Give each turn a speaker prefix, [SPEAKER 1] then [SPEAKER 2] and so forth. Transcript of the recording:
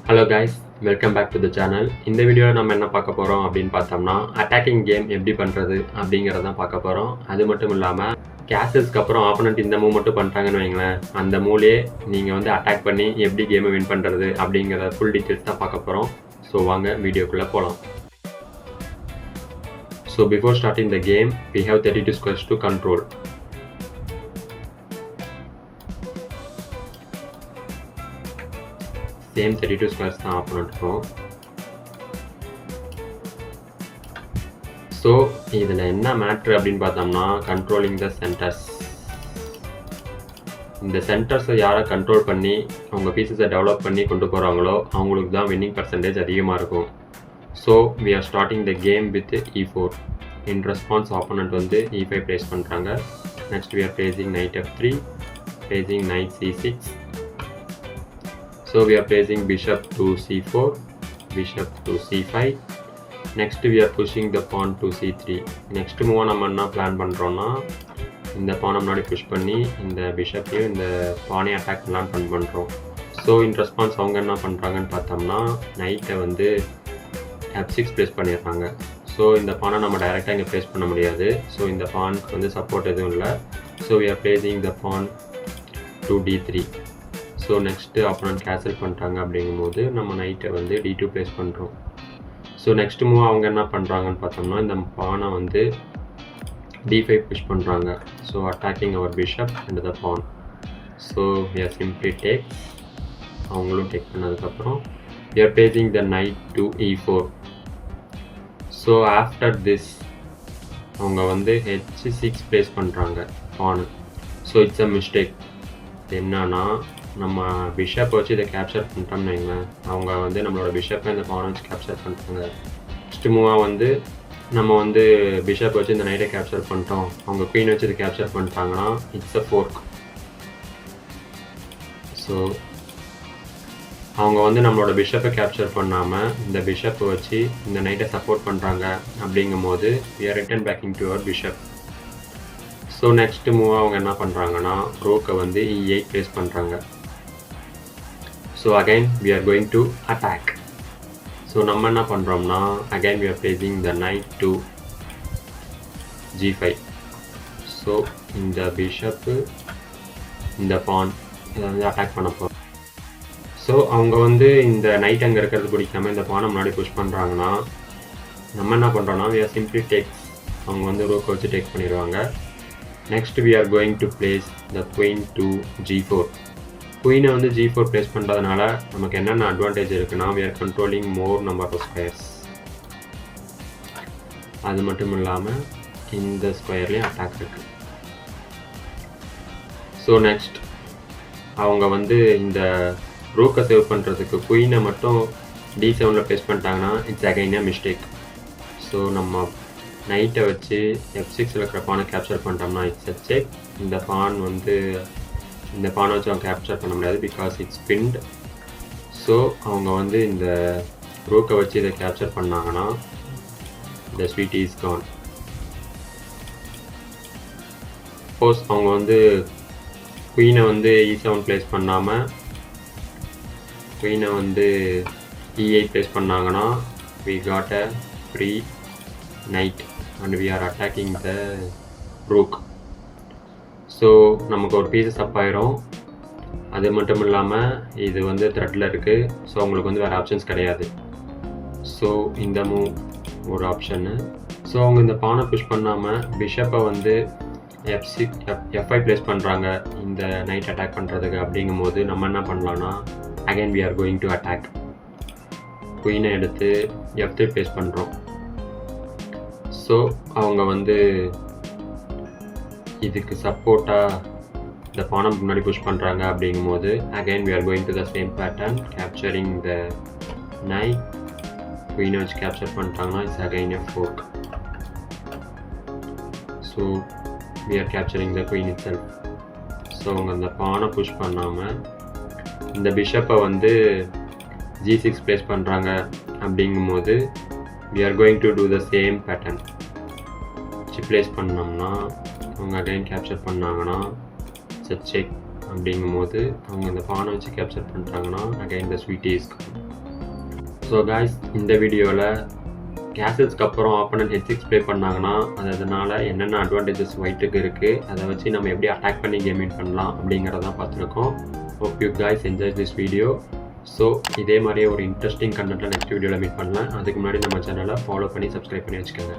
[SPEAKER 1] Hello guys, welcome back to the channel. இந்த வீடியோவில் நம்ம என்ன பார்க்க போகிறோம் அப்படின்னு பார்த்தோம்னா, அட்டாக்கிங் கேம் எப்படி பண்ணுறது அப்படிங்கிறதான் பார்க்க போகிறோம். அது மட்டும் இல்லாமல் கேசல்ஸ்க்கு அப்புறம் ஆப்போனண்ட் இந்த மூவ் மட்டும் பண்ணிட்டாங்கன்னு வைங்களேன், அந்த மூவ்லேயே நீங்கள் வந்து அட்டாக் பண்ணி எப்படி கேமை வின் பண்ணுறது அப்படிங்கிற ஃபுல் டீட்டெயில்ஸ் தான் பார்க்க போகிறோம். ஸோ வாங்க வீடியோக்குள்ளே போகலாம். So before starting the game, we have 32 squares to control. Same 32 squares தான் ஆப்போனண்ட் இருக்கும். ஸோ இதில் என்ன மேட்ரு அப்படின்னு பார்த்தோம்னா, கண்ட்ரோலிங் த சென்டர்ஸ். இந்த சென்டர்ஸை யாரை கண்ட்ரோல் பண்ணி அவங்க பீசஸை டெவலப் பண்ணி கொண்டு போகிறாங்களோ அவங்களுக்கு தான் வின்னிங் பர்சன்டேஜ் அதிகமாக இருக்கும். So we are starting the game with e4. in response opponent வந்து e5 ப்ளேஸ் பண்ணுறாங்க. Next we are placing knight f3, placing knight c6. So we are placing bishop to c4, bishop to c5. Next we are pushing the pawn to c3. Next move நம்ம என்ன plan பண்ணுறோன்னா, இந்த பானை முன்னாடி push பண்ணி இந்த பிஷப்பையும் இந்த பானையும் attack பண்ணலான்னு பண்ணுறோம். ஸோ இன் ரெஸ்பான்ஸ் அவங்க என்ன பண்ணுறாங்கன்னு பார்த்தோம்னா, நைட்டை வந்து f6 ப்ளேஸ் பண்ணிடுறாங்க. ஸோ இந்த பானை நம்ம டைரெக்டாக இங்கே ப்ளேஸ் பண்ண முடியாது. ஸோ இந்த பானுக்கு வந்து சப்போர்ட் எதுவும் இல்லை. So we are placing the pawn to d3. So next opponent cancel பண்ணிட்டாங்க அப்படிங்கும்போது நம்ம நைட்டை வந்து d2 ப்ளேஸ் பண்ணுறோம். ஸோ நெக்ஸ்ட் மூவ் அவங்க என்ன பண்ணுறாங்கன்னு பார்த்தோம்னா, இந்த பானை வந்து d5 புஷ் பண்ணுறாங்க. So attacking our bishop and the pawn. So we are simply take. அவங்களும் டேக் பண்ணதுக்கப்புறம் we are placing the knight to e4. So after this அவங்க வந்து h6 ப்ளேஸ் பண்ணுறாங்க pawn. So it's a mistake. என்னன்னா, நம்ம பிஷப்பை வச்சு இதை கேப்சர் பண்ணிட்டோம்னு வைங்களேன், அவங்க வந்து நம்மளோட பிஷப்பை இந்த பானை வச்சு கேப்சர் பண்ணிட்டாங்க. நெக்ஸ்ட் மூவாக வந்து நம்ம வந்து பிஷப்பை வச்சு இந்த நைட்டை கேப்சர் பண்ணிட்டோம், அவங்க குவீனை வச்சு இதை கேப்சர் பண்ணிட்டாங்கன்னா இட்ஸ் அ ஃபோர்க். ஸோ அவங்க வந்து நம்மளோட பிஷப்பை கேப்சர் பண்ணாமல் இந்த பிஷப்பை வச்சு இந்த நைட்டை சப்போர்ட் பண்ணுறாங்க. அப்படிங்கும் போது we are return back into our bishop. So next மூவாக அவங்க என்ன பண்ணுறாங்கன்னா, ரோக்கை வந்து e8 ப்ளேஸ் பண்ணுறாங்க. So again we are going to attack. So நம்ம என்ன பண்ணுறோம்னா, again we are placing the knight to g5. So இந்த பிஷப்பு இந்த பான் இதை வந்து அட்டாக் பண்ண போகிறோம். ஸோ அவங்க வந்து இந்த நைட் அங்கே இருக்கிறது பிடிக்காம இந்த பானை முன்னாடி புஷ் பண்ணுறாங்கன்னா, நம்ம என்ன பண்ணுறோன்னா we are simply take. அவங்க வந்து ரோக்கை வச்சு டேக் பண்ணிடுவாங்க. Next we are going to place the queen to g4. குயினை வந்து g4 ப்ளேஸ் பண்ணுறதுனால நமக்கு என்னென்ன அட்வான்டேஜ் இருக்குன்னா, we are controlling more number of squares. அது மட்டும் இல்லாமல் இந்த ஸ்கொயர்லேயும் அட்டாக் இருக்கு. ஸோ நெக்ஸ்ட் அவங்க வந்து இந்த ரூக்கை சேவ் பண்ணுறதுக்கு குயினை மட்டும் d7 ப்ளேஸ் பண்ணிட்டாங்கன்னா it's again a mistake. So நம்ம நைட்டை வச்சு f6 இருக்கிற பானை கேப்சர் பண்ணிட்டோம்னா இட்ஸ் a check. இந்த பான் வந்து இந்த பானை வச்சு அவங்க கேப்சர் பண்ண முடியாது பிகாஸ் இட்ஸ் பின்ட். ஸோ அவங்க வந்து இந்த ரூக்கை வச்சு இதை கேப்சர் பண்ணாங்கன்னா the sweet is gone. Suppose அவங்க வந்து குயினை வந்து e7 ப்ளேஸ் பண்ணாமல் குயினை வந்து e8 ப்ளேஸ் பண்ணாங்கன்னா we got a free knight and we are attacking the rook. So நமக்கு ஒரு பீசஸ் அப் ஆயிரும். அது மட்டும் இல்லாமல் இது வந்து த்ரெட்டில் இருக்குது. ஸோ அவங்களுக்கு வந்து வேறு ஆப்ஷன்ஸ் கிடையாது. ஸோ இந்த மூவ் ஒரு ஆப்ஷனு. ஸோ அவங்க இந்த பானை புஷ் பண்ணாமல் பிஷப்பை வந்து f5 ப்ளேஸ் பண்ணுறாங்க இந்த நைட் அட்டாக் பண்ணுறதுக்கு. அப்படிங்கும் போது நம்ம என்ன பண்ணலான்னா, again we are going to attack. குயினை எடுத்து f3 ப்ளேஸ் பண்ணுறோம். ஸோ அவங்க வந்து இதுக்கு சப்போர்ட்டாக இந்த பானை முன்னாடி புஷ் பண்ணுறாங்க. அப்படிங்கும்போது again we are going to the same pattern, capturing the knight. குயினை வச்சு கேப்சர் பண்ணிட்டாங்கன்னா it's again a fork. So we are capturing the queen itself. So அவங்க அந்த பானை புஷ் பண்ணாமல் இந்த பிஷப்பை வந்து g6 ப்ளேஸ் பண்ணுறாங்க. அப்படிங்கும்போது we are going to do the same pattern. Place பண்ணோம்னா அவங்க அகைன் கேப்சர் பண்ணாங்கன்னா செக். அப்படிங்கும்போது அவங்க இந்த பானை வச்சு கேப்சர் பண்ணிட்டாங்கன்னா again the sweet is so guys, இந்த வீடியோவில் கேசல்ஸ்க்கு அப்புறம் ஆப்போனன்ட் H6 ப்ளே பண்ணாங்கன்னா அதனால் என்னென்ன அட்வான்டேஜஸ் ஒயிட்டுக்கு இருக்குது, அதை வச்சு நம்ம எப்படி அட்டாக் பண்ணி கேம் வின் பண்ணலாம் அப்படிங்கிறதான் பார்த்துருக்கோம். Hope you guys enjoy this video. So இதே மாதிரியே ஒரு இன்ட்ரெஸ்டிங் கண்டென்ட்டில் நெக்ஸ்ட் வீடியோவில் மீட் பண்ணலாம். அதுக்கு முன்னாடி நம்ம சேனலை ஃபாலோ பண்ணி சப்ஸ்கிரைப் பண்ணி வச்சுக்கோங்க.